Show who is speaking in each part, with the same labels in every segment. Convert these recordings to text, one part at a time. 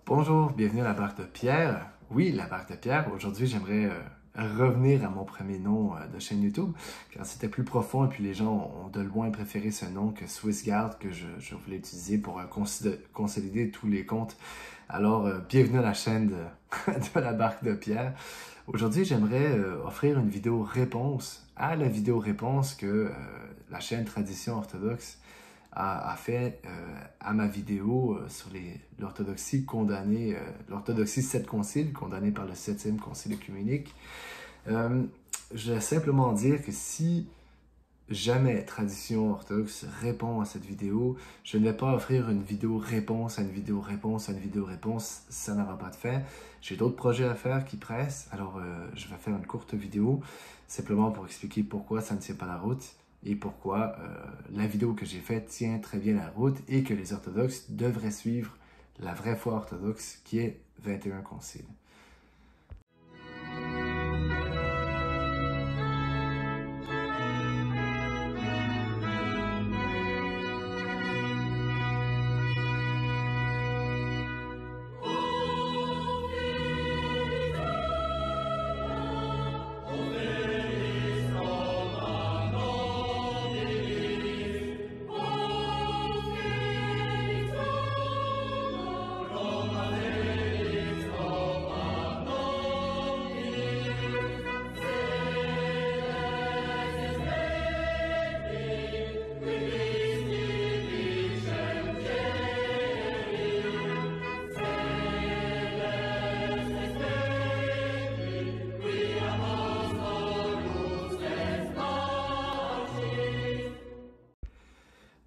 Speaker 1: Bonjour, bienvenue à la barque de Pierre. Oui, la barque de Pierre. Aujourd'hui, j'aimerais revenir à mon premier nom de chaîne YouTube, car c'était plus profond et puis les gens ont de loin préféré ce nom que SwissGuard que je voulais utiliser pour consolider tous les comptes. Alors, bienvenue à la chaîne de la barque de Pierre. Aujourd'hui, j'aimerais offrir une vidéo réponse à la vidéo réponse que la chaîne Tradition Orthodoxe a fait à ma vidéo sur l'orthodoxie condamnée, l'orthodoxie 7 conciles, condamnée par le 7e concile œcuménique. Je vais simplement dire que si jamais Tradition Orthodoxe répond à cette vidéo, je ne vais pas offrir une vidéo réponse à une vidéo réponse à une vidéo réponse, ça n'aura pas de fin. J'ai d'autres projets à faire qui pressent, alors je vais faire une courte vidéo simplement pour expliquer pourquoi ça ne tient pas la route et pourquoi la vidéo que j'ai faite tient très bien la route et que les orthodoxes devraient suivre la vraie foi orthodoxe qui est 21 conciles.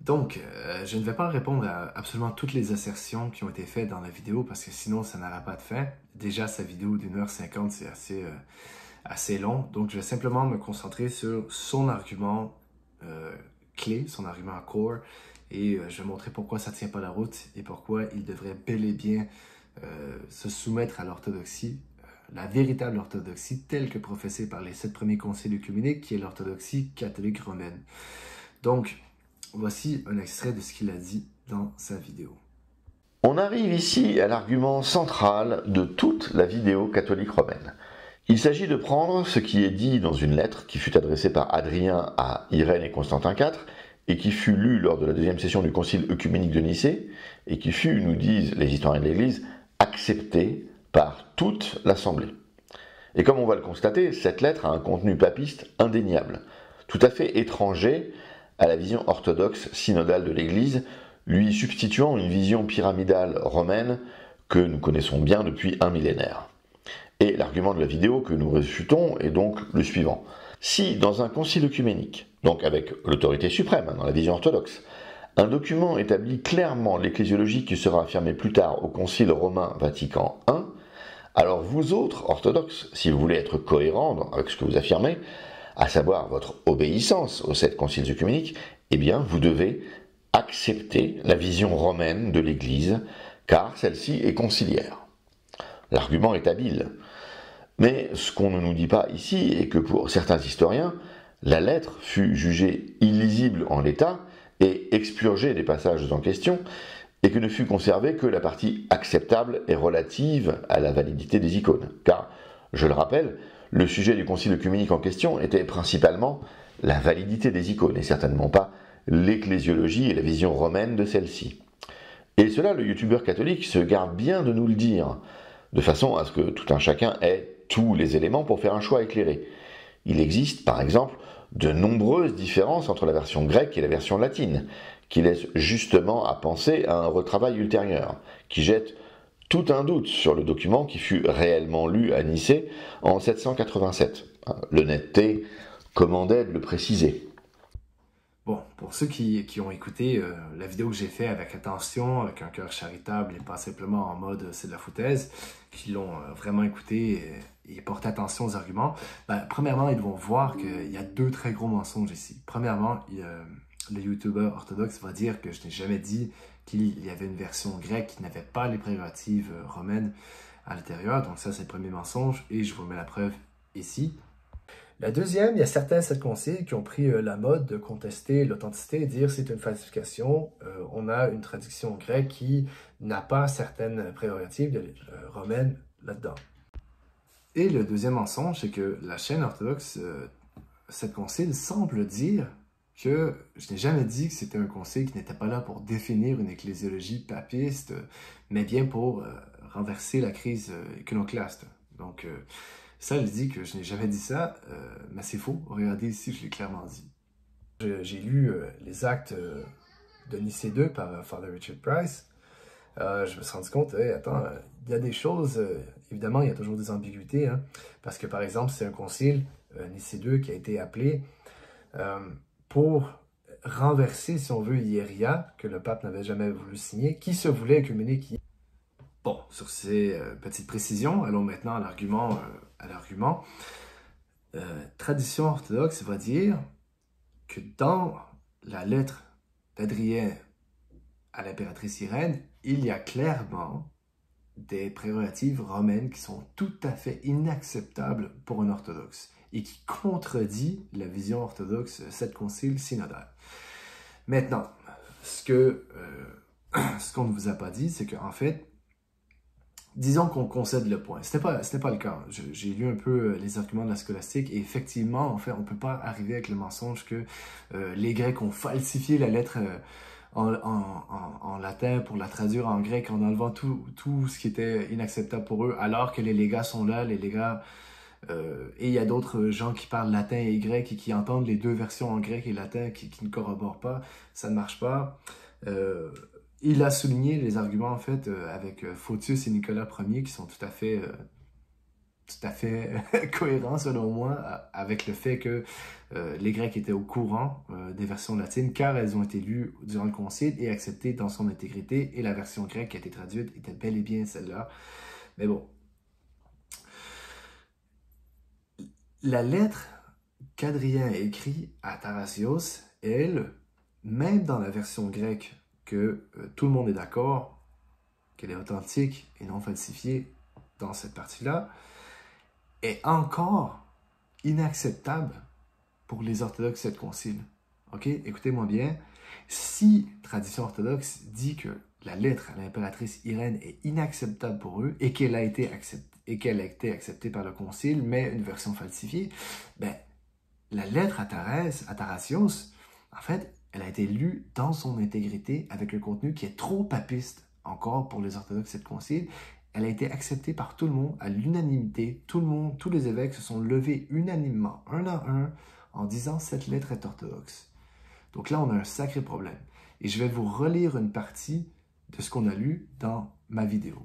Speaker 1: Donc, je ne vais pas répondre à absolument toutes les assertions qui ont été faites dans la vidéo parce que sinon, ça n'aura pas de fin. Déjà, sa vidéo d'1h50, c'est assez long. Donc, je vais simplement me concentrer sur son argument clé, son argument core. Et je vais montrer pourquoi ça ne tient pas la route et pourquoi il devrait bel et bien se soumettre à l'orthodoxie, la véritable orthodoxie telle que professée par les 7 premiers conciles œcuméniques, qui est l'orthodoxie catholique romaine. Donc, voici un extrait de ce qu'il a dit dans sa vidéo.
Speaker 2: On arrive ici à l'argument central de toute la vidéo catholique romaine. Il s'agit de prendre ce qui est dit dans une lettre qui fut adressée par Adrien à Irène et Constantin IV et qui fut lue lors de la deuxième session du concile œcuménique de Nicée et qui fut, nous disent les historiens de l'Église, acceptée par toute l'Assemblée. Et comme on va le constater, cette lettre a un contenu papiste indéniable, tout à fait étranger à la vision orthodoxe synodale de l'Église, lui substituant une vision pyramidale romaine que nous connaissons bien depuis un millénaire. Et l'argument de la vidéo que nous réfutons est donc le suivant. Si, dans un concile œcuménique, donc avec l'autorité suprême dans la vision orthodoxe, un document établit clairement l'ecclésiologie qui sera affirmée plus tard au concile romain Vatican I, alors vous autres orthodoxes, si vous voulez être cohérents avec ce que vous affirmez, à savoir votre obéissance aux 7 conciles œcuméniques, eh bien vous devez accepter la vision romaine de l'Église, car celle-ci est conciliaire. L'argument est habile. Mais ce qu'on ne nous dit pas ici est que pour certains historiens, la lettre fut jugée illisible en l'état et expurgée des passages en question, et que ne fut conservée que la partie acceptable et relative à la validité des icônes. Car, je le rappelle, le sujet du concile œcuménique en question était principalement la validité des icônes, et certainement pas l'ecclésiologie et la vision romaine de celle-ci. Et cela, le youtubeur catholique se garde bien de nous le dire, de façon à ce que tout un chacun ait tous les éléments pour faire un choix éclairé. Il existe, par exemple, de nombreuses différences entre la version grecque et la version latine, qui laissent justement à penser à un retravail ultérieur, qui jette tout un doute sur le document qui fut réellement lu à Nicée en 787. L'honnêteté commandait de le préciser.
Speaker 1: Bon, pour ceux qui ont écouté la vidéo que j'ai faite avec attention, avec un cœur charitable et pas simplement en mode c'est de la foutaise, qui l'ont vraiment écouté et porté attention aux arguments, premièrement, ils vont voir qu'il y a 2 très gros mensonges ici. Premièrement, le youtubeur orthodoxe va dire que je n'ai jamais dit qu'il y avait une version grecque qui n'avait pas les prérogatives romaines à l'intérieur. Donc ça, c'est le premier mensonge et je vous mets la preuve ici. La deuxième, il y a certains sept conciles qui ont pris la mode de contester l'authenticité et dire c'est une falsification. On a une traduction grecque qui n'a pas certaines prérogatives romaines là-dedans. Et le deuxième mensonge, c'est que la chaîne orthodoxe, sept conciles, semble dire que je n'ai jamais dit que c'était un concile qui n'était pas là pour définir une ecclésiologie papiste, mais bien pour renverser la crise iconoclaste. Donc, ça, elle dit que je n'ai jamais dit ça, mais c'est faux. Regardez ici, je l'ai clairement dit. J'ai lu les actes de Nicée 2 par Father Richard Price. Je me suis rendu compte, hey, attends, il y a des choses, évidemment, il y a toujours des ambiguïtés, hein, parce que, par exemple, c'est un concile, Nicée 2, qui a été appelé pour renverser, si on veut, Hieria, que le pape n'avait jamais voulu signer, qui se voulait œcuménique. Bon, sur ces petites précisions, allons maintenant à l'argument. Tradition orthodoxe va dire que dans la lettre d'Adrien à l'impératrice Irène, il y a clairement des prérogatives romaines qui sont tout à fait inacceptables pour un orthodoxe et qui contredit la vision orthodoxe sept conciles synodale. Maintenant, ce qu'on ne vous a pas dit, c'est qu'en fait, disons qu'on concède le point. Ce n'est pas le cas. J'ai lu un peu les arguments de la scolastique et effectivement, en fait, on ne peut pas arriver avec le mensonge que les Grecs ont falsifié la lettre en latin pour la traduire en grec en enlevant tout ce qui était inacceptable pour eux, alors que les légats sont là, les légats... et il y a d'autres gens qui parlent latin et grec et qui entendent les deux versions en grec et latin qui ne corroborent pas. Ça ne marche pas. Il a souligné les arguments, en fait, avec Photius et Nicolas Ier, qui sont tout à fait cohérents, selon moi, avec le fait que les Grecs étaient au courant des versions latines, car elles ont été lues durant le concile et acceptées dans son intégrité, et la version grecque qui a été traduite était bel et bien celle-là. Mais bon. La lettre qu'Adrien a écrite à Tarasios, elle, même dans la version grecque, que tout le monde est d'accord, qu'elle est authentique et non falsifiée dans cette partie-là, est encore inacceptable pour les orthodoxes sept conciles. Ok, écoutez-moi bien. Si tradition orthodoxe dit que la lettre à l'impératrice Irène est inacceptable pour eux et qu'elle a été acceptée par le concile, mais une version falsifiée, ben, la lettre à Tarasios, en fait, elle a été lue dans son intégrité avec un contenu qui est trop papiste encore pour les orthodoxes sept conciles. Elle a été acceptée par tout le monde à l'unanimité. Tout le monde, tous les évêques se sont levés unanimement, un à un, en disant cette lettre est orthodoxe. Donc là, on a un sacré problème. Et je vais vous relire une partie de ce qu'on a lu dans ma vidéo.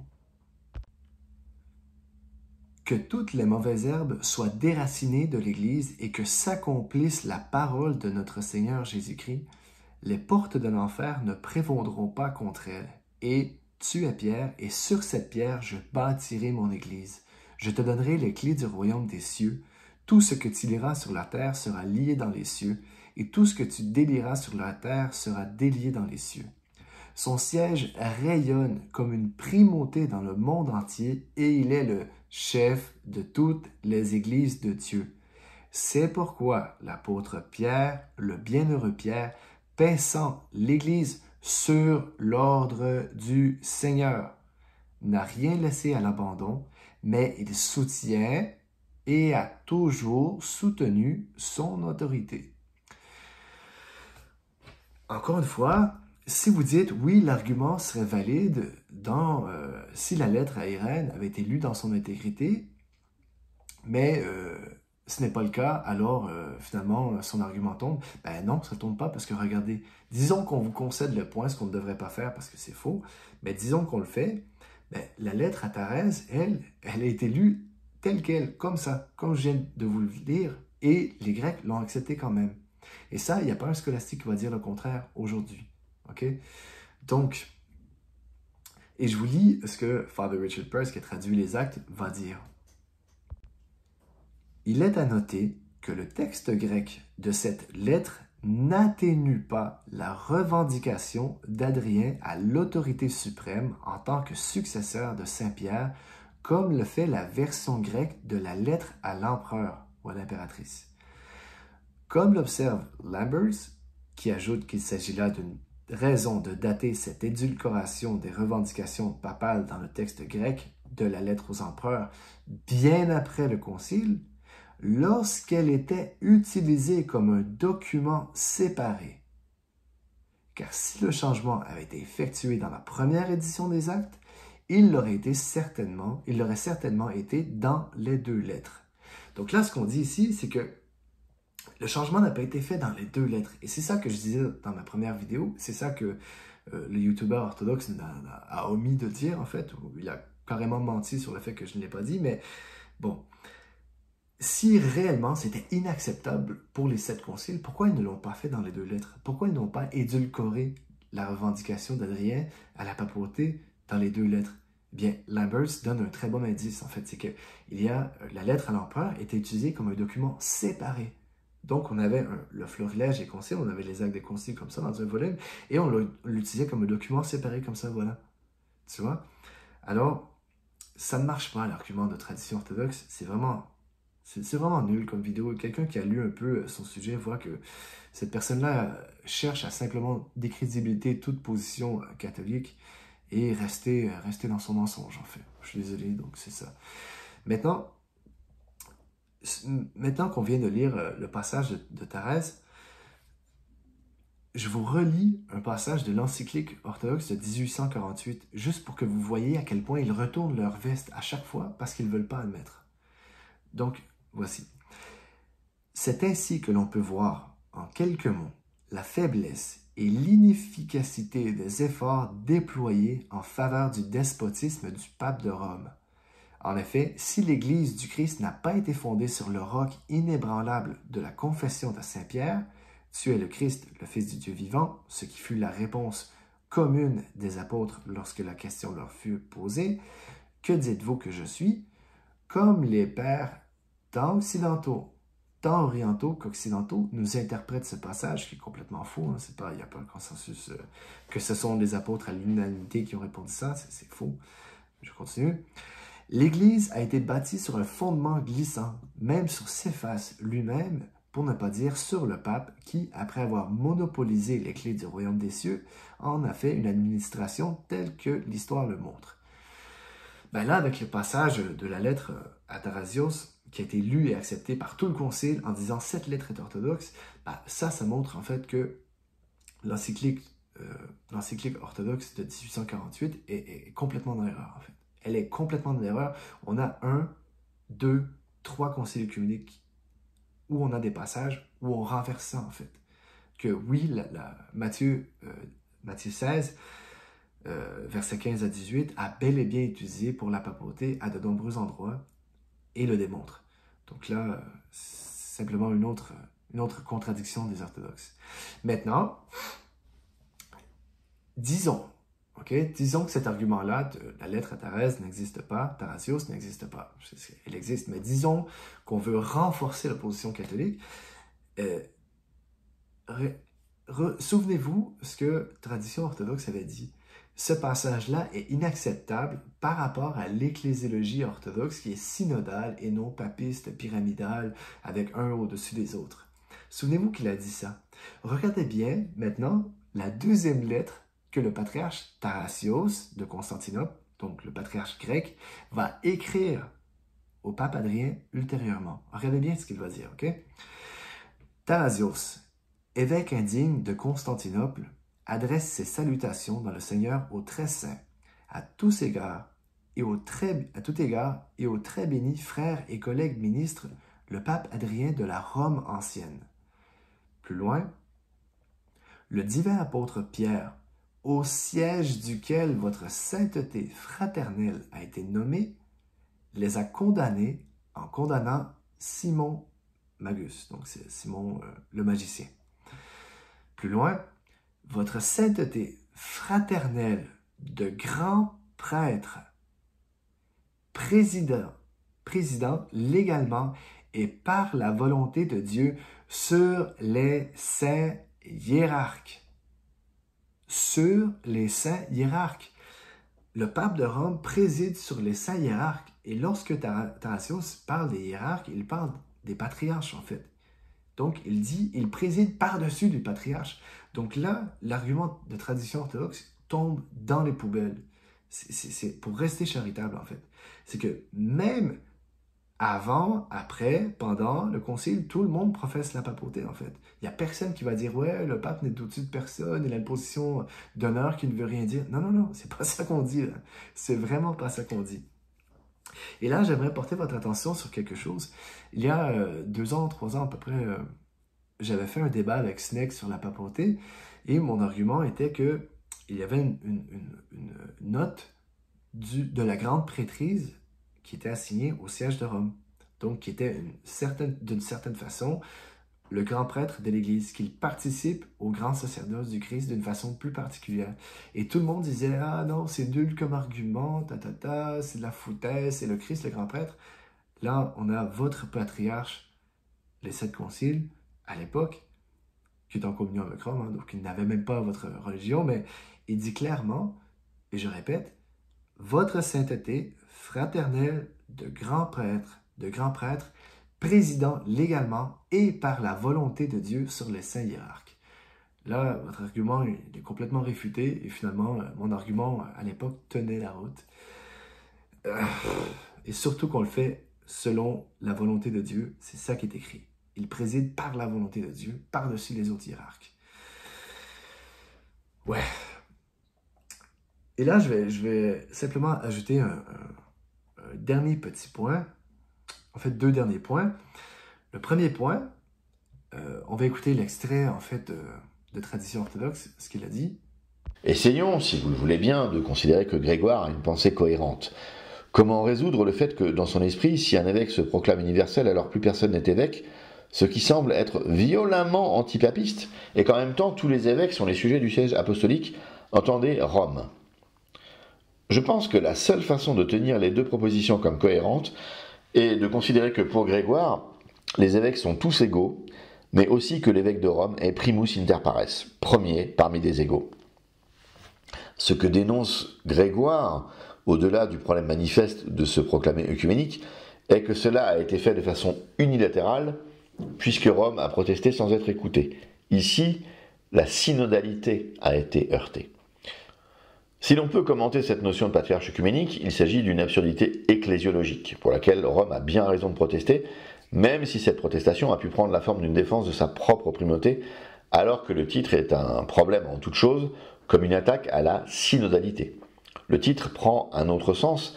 Speaker 1: Que toutes les mauvaises herbes soient déracinées de l'Église et que s'accomplisse la parole de notre Seigneur Jésus-Christ, les portes de l'enfer ne prévaudront pas contre elles. Et tu es Pierre, et sur cette pierre je bâtirai mon Église. Je te donnerai les clés du royaume des cieux. Tout ce que tu lieras sur la terre sera lié dans les cieux, et tout ce que tu délieras sur la terre sera délié dans les cieux. Son siège rayonne comme une primauté dans le monde entier, et il est le chef de toutes les églises de Dieu. C'est pourquoi l'apôtre Pierre, le bienheureux Pierre, paissant l'Église sur l'ordre du Seigneur, n'a rien laissé à l'abandon, mais il soutient et a toujours soutenu son autorité. Encore une fois, si vous dites, oui, l'argument serait valide si la lettre à Irène avait été lue dans son intégrité, mais ce n'est pas le cas, alors finalement son argument tombe. Ben non, ça ne tombe pas parce que regardez, disons qu'on vous concède le point, ce qu'on ne devrait pas faire parce que c'est faux, mais disons qu'on le fait, ben, la lettre à Thérèse, elle a été lue telle qu'elle, comme ça, comme je viens de vous le lire, et les Grecs l'ont acceptée quand même. Et ça, il n'y a pas un scolastique qui va dire le contraire aujourd'hui. OK? Donc, et je vous lis ce que Father Richard Price, qui a traduit les actes, va dire. Il est à noter que le texte grec de cette lettre n'atténue pas la revendication d'Adrien à l'autorité suprême en tant que successeur de Saint Pierre, comme le fait la version grecque de la lettre à l'empereur. ou à l'impératrice. Comme l'observe Lamberts, qui ajoute qu'il s'agit là d'une raison de dater cette édulcoration des revendications papales dans le texte grec de la lettre aux empereurs bien après le concile, lorsqu'elle était utilisée comme un document séparé. Car si le changement avait été effectué dans la première édition des actes, il aurait certainement été dans les deux lettres. Donc là, ce qu'on dit ici, c'est que le changement n'a pas été fait dans les deux lettres. Et c'est ça que je disais dans ma première vidéo, c'est ça que le YouTuber orthodoxe a omis de dire, en fait, ou il a carrément menti sur le fait que je ne l'ai pas dit, mais bon, si réellement c'était inacceptable pour les 7 conciles, pourquoi ils ne l'ont pas fait dans les deux lettres? Pourquoi ils n'ont pas édulcoré la revendication d'Adrien à la papauté dans les deux lettres? Bien, Lamberts donne un très bon indice, en fait, c'est que la lettre à l'empereur était utilisée comme un document séparé. Donc, on avait le florilège des conciles, on avait les actes des conciles comme ça dans un volume, et on l'utilisait comme un document séparé comme ça, voilà. Tu vois? Alors, ça ne marche pas, l'argument de tradition orthodoxe. C'est vraiment nul comme vidéo. Quelqu'un qui a lu un peu son sujet voit que cette personne-là cherche à simplement décrédibiliter toute position catholique et rester dans son mensonge, en fait. Je suis désolé, donc c'est ça. Maintenant qu'on vient de lire le passage de Thérèse, je vous relis un passage de l'encyclique orthodoxe de 1848, juste pour que vous voyez à quel point ils retournent leur veste à chaque fois parce qu'ils ne veulent pas admettre. Donc, voici. C'est ainsi que l'on peut voir, en quelques mots, la faiblesse et l'inefficacité des efforts déployés en faveur du despotisme du pape de Rome. En effet, si l'Église du Christ n'a pas été fondée sur le roc inébranlable de la confession de Saint-Pierre, « Tu es le Christ, le Fils du Dieu vivant », ce qui fut la réponse commune des apôtres lorsque la question leur fut posée, « Que dites-vous que je suis ?» Comme les pères tant orientaux qu'occidentaux nous interprètent ce passage qui est complètement faux. Hein, il n'y a pas un consensus que ce sont les apôtres à l'unanimité qui ont répondu ça, c'est faux. Je continue. L'Église a été bâtie sur un fondement glissant, même sur Céphas lui-même, pour ne pas dire sur le pape, qui, après avoir monopolisé les clés du royaume des cieux, en a fait une administration telle que l'histoire le montre. Ben là, avec le passage de la lettre à Tarasios, qui a été lu et accepté par tout le concile en disant « cette lettre est orthodoxe ben, », ça montre en fait que l'encyclique orthodoxe de 1848 est complètement dans l'erreur, en fait. Elle est complètement dans l'erreur. On a 1, 2, 3 conciles œcuméniques où on a des passages où on renverse ça, en fait. Que oui, Matthieu 16, versets 15 à 18, a bel et bien utilisé pour la papauté à de nombreux endroits et le démontre. Donc là, c'est simplement une autre contradiction des orthodoxes. Maintenant, disons que cet argument-là de la lettre à Thérèse n'existe pas, Tarasios n'existe pas. Elle existe, mais disons qu'on veut renforcer la position catholique. Souvenez-vous ce que tradition orthodoxe avait dit. Ce passage-là est inacceptable par rapport à l'ecclésiologie orthodoxe qui est synodale et non papiste, pyramidale, avec un au-dessus des autres. Souvenez-vous qu'il a dit ça. Regardez bien maintenant la deuxième lettre que le patriarche Tarasios de Constantinople, donc le patriarche grec, va écrire au pape Adrien ultérieurement. Regardez bien ce qu'il va dire, ok? Tarasios, évêque indigne de Constantinople, adresse ses salutations dans le Seigneur aux très saints, à tout égard et au très béni frère et collègue ministre, le pape Adrien de la Rome ancienne. Plus loin, le divin apôtre Pierre, au siège duquel votre sainteté fraternelle a été nommée, les a condamnés en condamnant Simon Magus, donc c'est Simon le magicien. Plus loin, votre sainteté fraternelle de grand prêtre, président légalement et par la volonté de Dieu sur les saints hiérarques. Sur les saints hiérarques. Le pape de Rome préside sur les saints hiérarques. Et lorsque Tarasios parle des hiérarques, il parle des patriarches, en fait. Donc, il dit, il préside par-dessus les patriarches. Donc là, l'argument de tradition orthodoxe tombe dans les poubelles. C'est pour rester charitable, en fait. C'est que même avant, après, pendant le concile, tout le monde professe la papauté, en fait. Il n'y a personne qui va dire « Ouais, le pape n'est au-dessus de personne, il a une position d'honneur qui ne veut rien dire. » Non, non, non, c'est pas ça qu'on dit, là. C'est vraiment pas ça qu'on dit. Et là, j'aimerais porter votre attention sur quelque chose. Il y a 2 ans, 3 ans à peu près, j'avais fait un débat avec Snake sur la papauté, et mon argument était que il y avait une note de la grande prêtrise qui était assigné au siège de Rome. Donc, qui était d'une certaine façon le grand prêtre de l'Église, qu'il participe au grand sacerdoce du Christ d'une façon plus particulière. Et tout le monde disait « Ah non, c'est nul comme argument, c'est de la foutaise, c'est le Christ, le grand prêtre. » Là, on a votre patriarche, les 7 conciles, à l'époque, qui est en communion avec Rome, hein, donc il n'avait même pas votre religion, mais il dit clairement, et je répète, votre sainteté fraternelle de grand prêtre, président légalement et par la volonté de Dieu sur les saints hiérarques. Là, votre argument est complètement réfuté et finalement, mon argument à l'époque tenait la route. Et surtout qu'on le fait selon la volonté de Dieu, c'est ça qui est écrit. Il préside par la volonté de Dieu, par-dessus les autres hiérarques. Ouais. Et là, je vais simplement ajouter un dernier petit point. En fait, 2 derniers points. Le premier point, on va écouter l'extrait, en fait, de tradition orthodoxe, ce qu'il a dit.
Speaker 2: Essayons, si vous le voulez bien, de considérer que Grégoire a une pensée cohérente. Comment résoudre le fait que, dans son esprit, si un évêque se proclame universel, alors plus personne n'est évêque, ce qui semble être violemment antipapiste, et qu'en même temps, tous les évêques sont les sujets du siège apostolique, entendez Rome. Je pense que la seule façon de tenir les 2 propositions comme cohérentes est de considérer que pour Grégoire, les évêques sont tous égaux, mais aussi que l'évêque de Rome est primus inter pares, premier parmi des égaux. Ce que dénonce Grégoire, au-delà du problème manifeste de se proclamer œcuménique, est que cela a été fait de façon unilatérale, puisque Rome a protesté sans être écoutée. Ici, la synodalité a été heurtée. Si l'on peut commenter cette notion de patriarche œcuménique, il s'agit d'une absurdité ecclésiologique, pour laquelle Rome a bien raison de protester, même si cette protestation a pu prendre la forme d'une défense de sa propre primauté, alors que le titre est un problème en toute chose, comme une attaque à la synodalité. Le titre prend un autre sens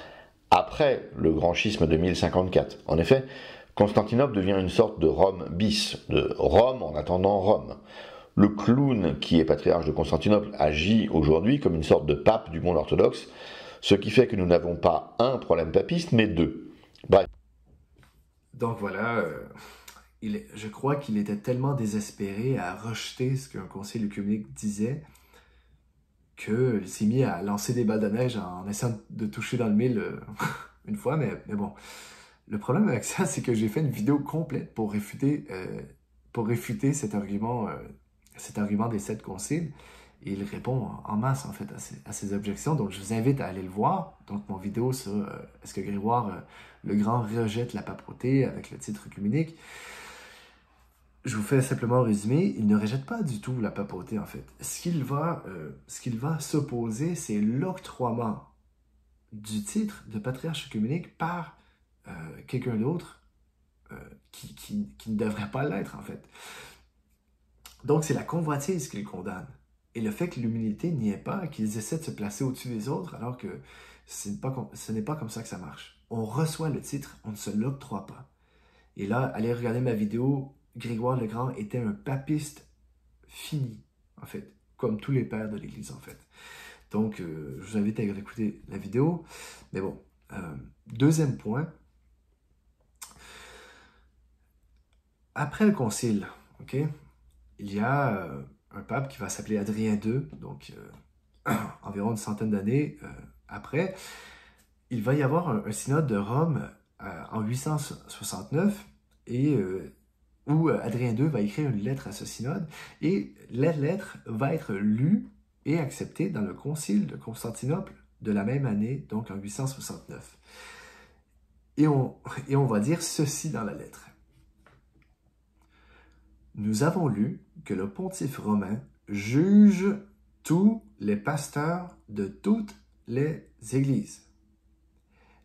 Speaker 2: après le grand schisme de 1054. En effet, Constantinople devient une sorte de Rome bis, de Rome en attendant Rome. Le clown qui est patriarche de Constantinople agit aujourd'hui comme une sorte de pape du monde orthodoxe, ce qui fait que nous n'avons pas un problème papiste, mais 2. Bref.
Speaker 1: Donc voilà, je crois qu'il était tellement désespéré à rejeter ce qu'un concile œcuménique disait qu'il s'est mis à lancer des balles de neige en essayant de toucher dans le mille une fois, mais bon. Le problème avec ça, c'est que j'ai fait une vidéo complète pour réfuter cet argument des 7 conciles. Et il répond en masse, en fait, à ces objections. Donc, je vous invite à aller le voir. Donc, mon vidéo sur est-ce que Grégoire le Grand rejette la papauté avec le titre œcuménique. Je vous fais simplement résumer. Il ne rejette pas du tout la papauté, en fait. Ce qu'il va s'opposer, c'est l'octroiement du titre de patriarche œcuménique par quelqu'un d'autre qui ne devrait pas l'être, en fait. Donc, c'est la convoitise qu'il condamne. Et le fait que l'humilité n'y est pas, qu'ils essaient de se placer au-dessus des autres, alors que ce n'est pas comme ça que ça marche. On reçoit le titre, on ne se l'octroie pas. Et là, allez regarder ma vidéo, Grégoire le Grand était un papiste fini, en fait, comme tous les pères de l'Église, en fait. Donc, je vous invite à écouter la vidéo. Mais bon, deuxième point. Après le concile, ok, il y a un pape qui va s'appeler Adrien II, donc environ une centaine d'années après. Il va y avoir un synode de Rome en 869 et où Adrien II va écrire une lettre à ce synode et la lettre va être lue et acceptée dans le concile de Constantinople de la même année, donc en 869. Et on va dire ceci dans la lettre. Nous avons lu que le pontife romain juge tous les pasteurs de toutes les églises.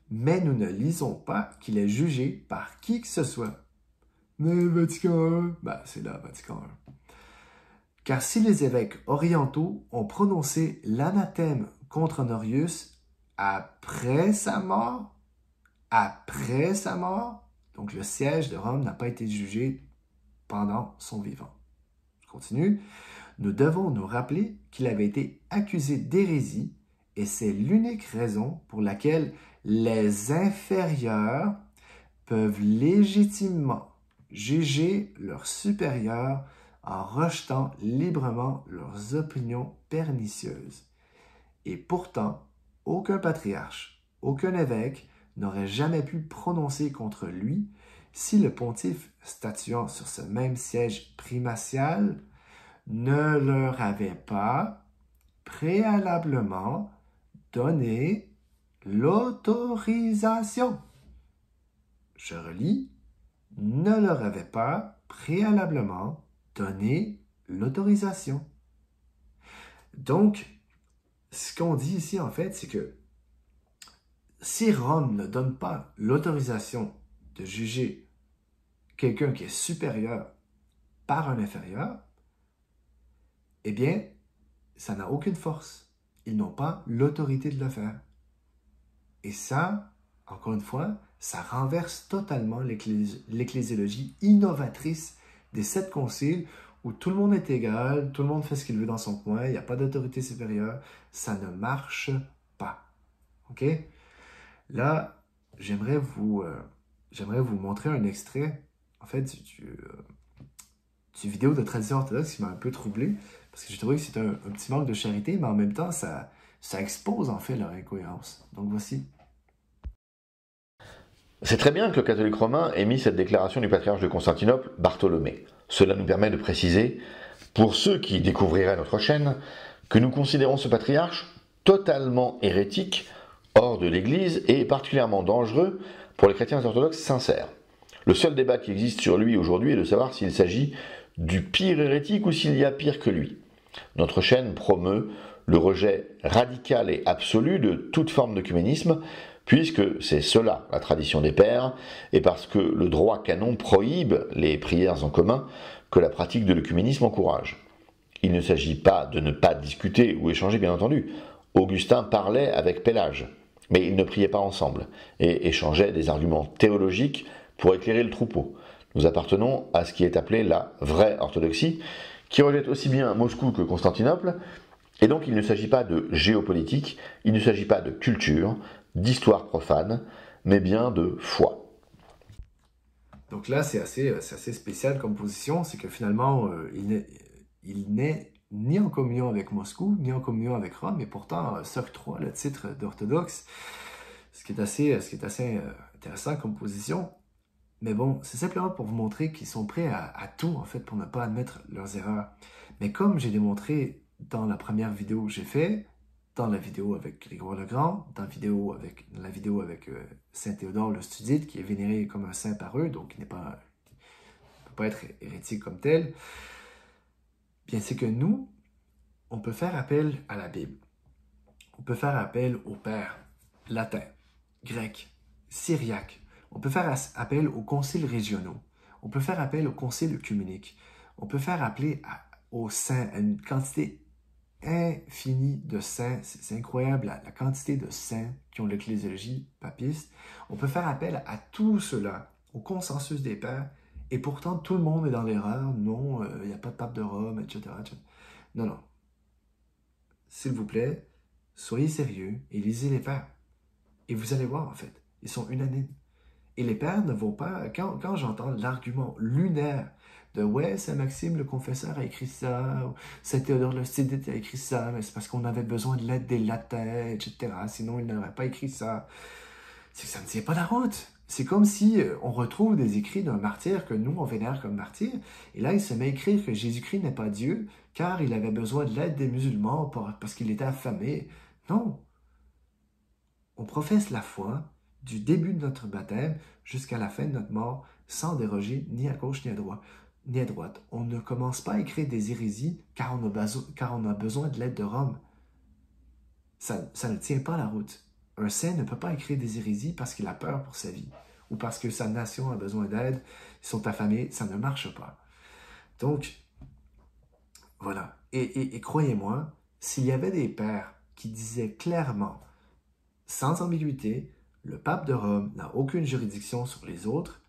Speaker 1: Mais nous ne lisons pas qu'il est jugé par qui que ce soit. Mais Vatican I, c'est là, Vatican I. Car si les évêques orientaux ont prononcé l'anathème contre Honorius après sa mort, donc le siège de Rome n'a pas été jugé pendant son vivant. Je continue. Nous devons nous rappeler qu'il avait été accusé d'hérésie et c'est l'unique raison pour laquelle les inférieurs peuvent légitimement juger leurs supérieurs en rejetant librement leurs opinions pernicieuses. Et pourtant, aucun patriarche, aucun évêque n'aurait jamais pu prononcer contre lui si le pontife statuant sur ce même siège primatial ne leur avait pas préalablement donné l'autorisation. Je relis, ne leur avait pas préalablement donné l'autorisation. Donc, ce qu'on dit ici, en fait, c'est que si Rome ne donne pas l'autorisation de juger quelqu'un qui est supérieur par un inférieur, eh bien, ça n'a aucune force. Ils n'ont pas l'autorité de le faire. Et ça, encore une fois, ça renverse totalement l'ecclésiologie innovatrice des 7 conciles où tout le monde est égal, tout le monde fait ce qu'il veut dans son coin, il n'y a pas d'autorité supérieure. Ça ne marche pas. OK? Là, j'aimerais vous montrer un extrait, en fait, du vidéo de tradition orthodoxe qui m'a un peu troublé, parce que j'ai trouvé que c'est un petit manque de charité, mais en même temps, ça expose en fait leur incohérence. Donc voici.
Speaker 2: C'est très bien que le catholique romain ait mis cette déclaration du patriarche de Constantinople, Bartholomée. Cela nous permet de préciser, pour ceux qui découvriraient notre chaîne, que nous considérons ce patriarche totalement hérétique, hors de l'Église et particulièrement dangereux pour les chrétiens orthodoxes sincères. Le seul débat qui existe sur lui aujourd'hui est de savoir s'il s'agit du pire hérétique ou s'il y a pire que lui. Notre chaîne promeut le rejet radical et absolu de toute forme d'œcuménisme, puisque c'est cela la tradition des pères, et parce que le droit canon prohibe les prières en commun que la pratique de l'œcuménisme encourage. Il ne s'agit pas de ne pas discuter ou échanger, bien entendu. Augustin parlait avec Pélage, mais ils ne priaient pas ensemble, et échangeaient des arguments théologiques pour éclairer le troupeau. Nous appartenons à ce qui est appelé la vraie orthodoxie, qui rejette aussi bien Moscou que Constantinople, et donc il ne s'agit pas de géopolitique, il ne s'agit pas de culture, d'histoire profane, mais bien de foi.
Speaker 1: Donc là, c'est assez spécial comme position, c'est que finalement, il n'est ni en communion avec Moscou, ni en communion avec Rome, et pourtant s'octroie le titre d'orthodoxe, ce qui est assez intéressant comme position. Mais bon, c'est simplement pour vous montrer qu'ils sont prêts à tout, en fait, pour ne pas admettre leurs erreurs. Mais comme j'ai démontré dans la première vidéo que j'ai faite, dans la vidéo avec Grégoire le Grand, dans la vidéo avec Saint Théodore le Studite, qui est vénéré comme un saint par eux, donc il ne peut pas être hérétique comme tel, bien c'est que nous, on peut faire appel à la Bible. On peut faire appel aux pères latins, grecs, syriaques. On peut faire appel aux conciles régionaux. On peut faire appel aux conciles œcuméniques. On peut faire appel aux saints, à une quantité infinie de saints. C'est incroyable la quantité de saints qui ont l'ecclésiologie papiste. On peut faire appel à tout cela, au consensus des pères, et pourtant tout le monde est dans l'erreur. Non, il n'y a pas de pape de Rome, etc. Non, non. S'il vous plaît, soyez sérieux et lisez les pères. Et vous allez voir, en fait, ils sont unanimes. Et les pères ne vont pas, quand j'entends l'argument lunaire de « ouais, Saint Maxime le confesseur a écrit ça », ou « Saint Théodore le Studite a écrit ça, mais c'est parce qu'on avait besoin de l'aide des latins, etc. Sinon, il n'aurait pas écrit ça. » C'est que ça ne tient pas la route. C'est comme si on retrouve des écrits d'un martyr que nous, on vénère comme martyr, et là, il se met à écrire que Jésus-Christ n'est pas Dieu, car il avait besoin de l'aide des musulmans parce qu'il était affamé. Non. On professe la foi du début de notre baptême jusqu'à la fin de notre mort, sans déroger ni à gauche ni à droite. ni à droite. On ne commence pas à écrire des hérésies car on a besoin de l'aide de Rome. Ça ne tient pas la route. Un saint ne peut pas écrire des hérésies parce qu'il a peur pour sa vie ou parce que sa nation a besoin d'aide, ils sont affamés, ça ne marche pas. Donc, voilà. Et croyez-moi, s'il y avait des pères qui disaient clairement, sans ambiguïté, le pape de Rome n'a aucune juridiction sur les autres,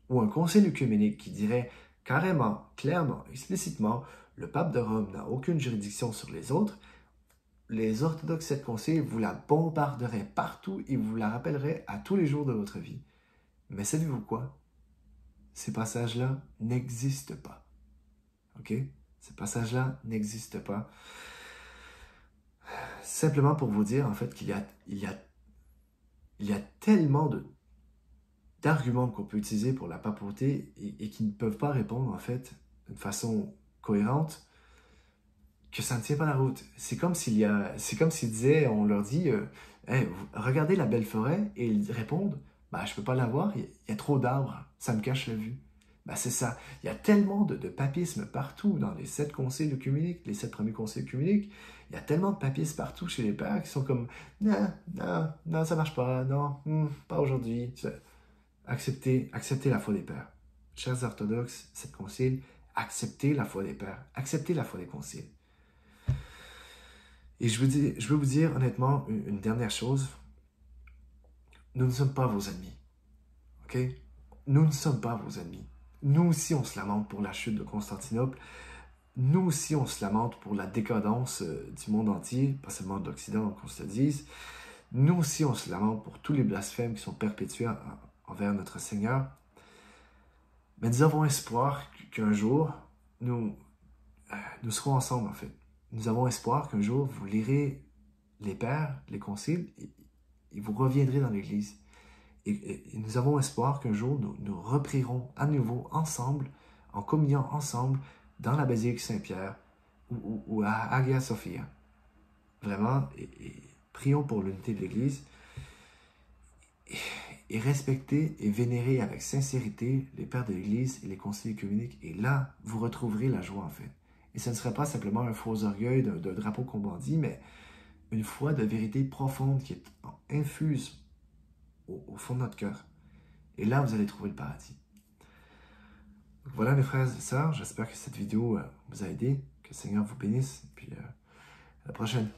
Speaker 1: ou un concile œcuménique qui dirait carrément, clairement, explicitement, le pape de Rome n'a aucune juridiction sur les autres, les orthodoxes cette concile vous la bombarderaient partout et vous la rappelleraient à tous les jours de votre vie. Mais savez-vous quoi? Ces passages-là n'existent pas. OK? Ces passages-là n'existent pas. Simplement pour vous dire, en fait, qu'il y a tellement d'arguments qu'on peut utiliser pour la papauté et qui ne peuvent pas répondre, en fait, d'une façon cohérente, que ça ne tient pas la route. C'est comme s'il disait, on leur dit, hey, regardez la belle forêt, et ils répondent, bah, je peux pas la voir, il y a trop d'arbres, ça me cache la vue. Ben, c'est ça. Il y a tellement de papisme partout dans les 7 conciles œcuméniques, les 7 premiers conciles œcuméniques. Il y a tellement de papisme partout chez les pères qui sont comme non, non, non, ça marche pas, non, pas aujourd'hui. Acceptez la foi des pères. Chers orthodoxes, 7 conciles, acceptez la foi des pères, acceptez la foi des conciles. Et je veux vous dire honnêtement une dernière chose. Nous ne sommes pas vos ennemis. OK? Nous ne sommes pas vos ennemis. Nous aussi, on se lamente pour la chute de Constantinople. Nous aussi, on se lamente pour la décadence du monde entier, pas seulement de l'Occident, qu'on se le dise. Nous aussi, on se lamente pour tous les blasphèmes qui sont perpétués envers notre Seigneur. Mais nous avons espoir qu'un jour, nous serons ensemble, en fait. Nous avons espoir qu'un jour, vous lirez les pères, les conciles, et vous reviendrez dans l'Église. Et nous avons espoir qu'un jour, nous reprierons à nouveau ensemble, en communion ensemble, dans la basilique Saint-Pierre ou à Hagia Sophia. Vraiment, et prions pour l'unité de l'Église. Et respectez et vénérez avec sincérité les pères de l'Église et les conciles œcuméniques. Et là, vous retrouverez la joie, en fait. Et ce ne serait pas simplement un faux orgueil d'un drapeau qu'on bandit, mais une foi de vérité profonde qui est infuse au fond de notre cœur. Et là, vous allez trouver le paradis. Donc voilà, mes frères et sœurs, j'espère que cette vidéo vous a aidé, que le Seigneur vous bénisse, et puis à la prochaine.